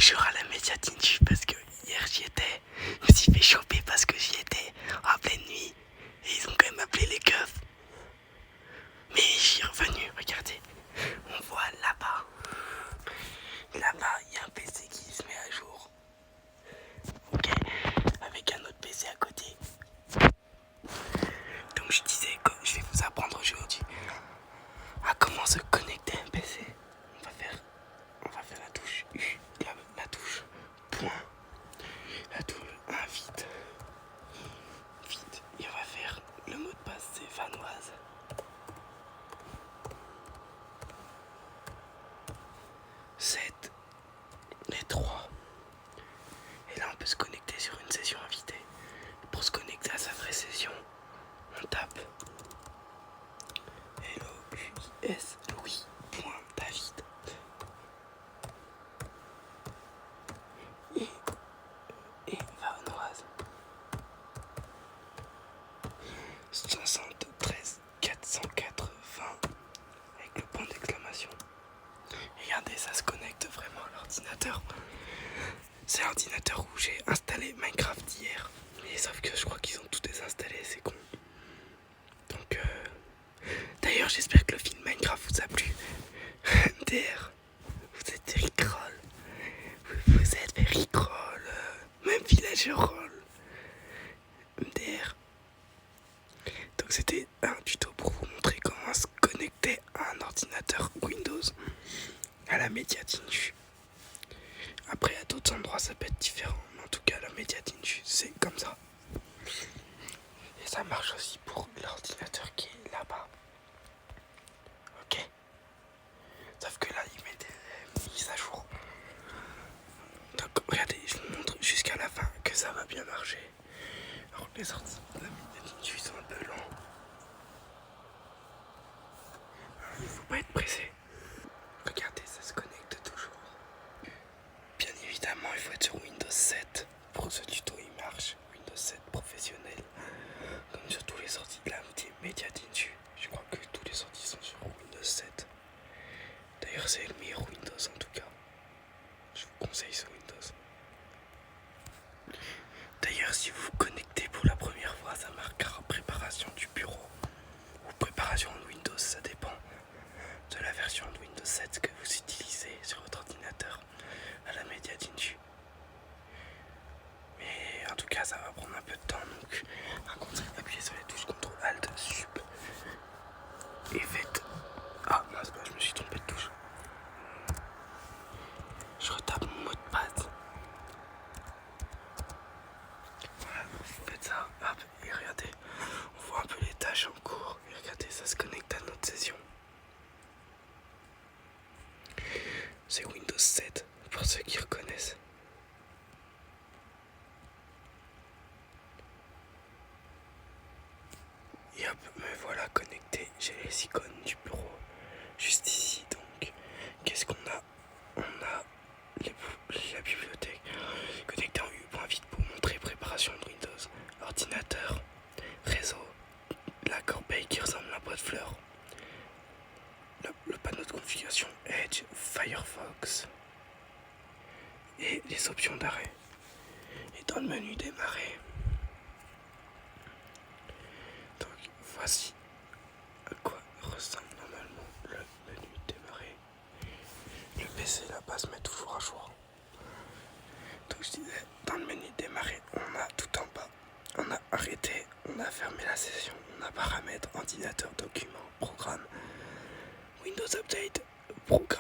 toujours à la médiatique parce que hier j'y étais. Je me suis fait choper parce que j'y étais en pleine nuit. Et ils ont quand même appelé les keufs. Mais j'y suis revenu, regardez. On voit là-bas. Là-bas, il y a un PC qui se met à jour. Ok, avec un autre PC à côté. Donc je disais que je vais vous apprendre aujourd'hui à comment se connecter à un PC. On va faire la touche U, la touche point, la touche invite. Vite, et on va faire le mot de passe stéphanoise. C'est les 3. Et là on peut se connecter sur une session invitée. Pour se connecter à sa vraie session, on tape LOUIS Louis.David. Et Vanoise 73 480 avec le point d'exclamation. Regardez, ça se connecte vraiment à l'ordinateur. C'est l'ordinateur où j'ai installé Minecraft hier. Mais sauf que je crois qu'ils ont tout désinstallé, c'est con. Donc d'ailleurs j'espère que le film Minecraft vous a plu. DR, vous êtes rickroll. Vous êtes rickroll. Même villager roll. MDR. Donc c'était un tuto pour vous montrer comment se connecter à un ordinateur Windows à la médiatique. Après à d'autres endroits ça peut être différent, mais en tout cas la médiatique c'est comme ça. Et ça marche aussi pour l'ordinateur qui est là-bas. Ok. Sauf que là il met des mises à jour. Donc regardez, je vous montre jusqu'à la fin que ça va bien marcher. Alors les sorties de la médiatique sont un peu lents. Il faut pas être pressé. Regardez, ça se connecte toujours. Bien évidemment, il faut être sur Windows 7 pour que ce tuto il marche. Windows 7 professionnel. Comme sur tous les sorties de la médiatique. Je crois que tous les sorties sont sur Windows 7. D'ailleurs, c'est le meilleur Windows en tout cas. Je vous conseille ce Windows. D'ailleurs, si vous vous connectez pour la première fois, ça marquera préparation du bureau ou préparation de Windows, ça dépend de la version de Windows 7 que vous utilisez sur votre ordinateur à la médiatique. Mais en tout cas, ça va prendre un peu de temps, donc un conseil, appuyez sur les touches CTRL ALT SUP et faites. Ah mince, je me suis trompé de touche. Je retape mon mot de passe. Voilà, vous faites ça, hop, et regardez, on voit un peu les tâches en cours. Et regardez, ça se connecte à notre session. C'est Windows 7 pour ceux qui reconnaissent. Et hop, me voilà connecté. J'ai les icônes du bureau juste ici. Donc, qu'est-ce qu'on a? On a la bibliothèque. Connecté en U.vite pour montrer préparation de Windows. Ordinateur, réseau, la corbeille qui ressemble à un pot de fleurs. Le panneau de configuration Edge, Firefox. Et les options d'arrêt. Et dans le menu démarrer. Donc voici à quoi ressemble normalement le menu démarrer. Le PC là-bas se met toujours à jour. Donc je disais, dans le menu démarrer, on a tout en bas. On a arrêté, on a fermé la session, on a paramètres, ordinateur, documents, programme, Windows Update, programme.